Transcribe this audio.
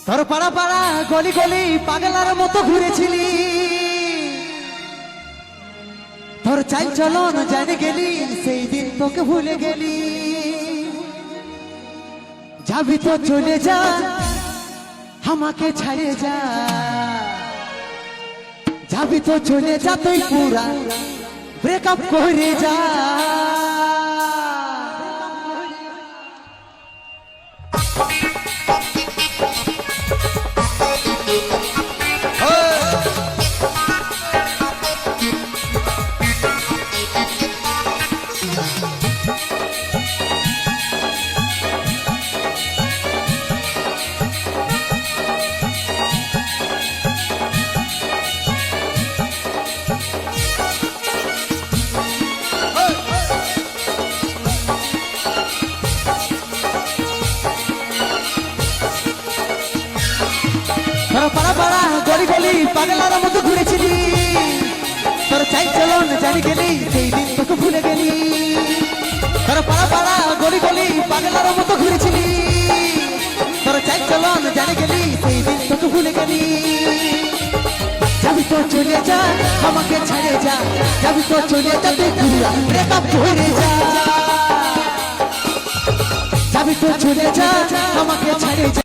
তোর পাড়া পাড়া গলি গলি পাগলার মতো ঘুরেছিলি, তোর চাল চলন জানে গেলি, সেই দিন তোকে ভুলে গেলি। যাবি তো চলে যা, আমাকে ছাড়ে যা। যাবি তো চলে যা, তুই পুরা ব্রেকআপ করে যা। পাড়া পাড়া গলি গলি পাগলার মতো ঘুরেছিলি, তোর চাই চলন জানি গেলি, সেই দিন তোকে ভুলে গেলি। তোর পাড়া পাড়া গলি গলি পাগলার মতো ঘুরেছিলি, তোর চাই চলন জানি গেলি, সেই দিন তোকে ভুলে গেলি। যাবি তো চলে যা, আমাকে ছাড়ে যা। যাবি তো চলে যা, তুই পুরা ব্রেকআপ করে যা। যাবি তো চলে যা, আমাকে ছাড়ে যা।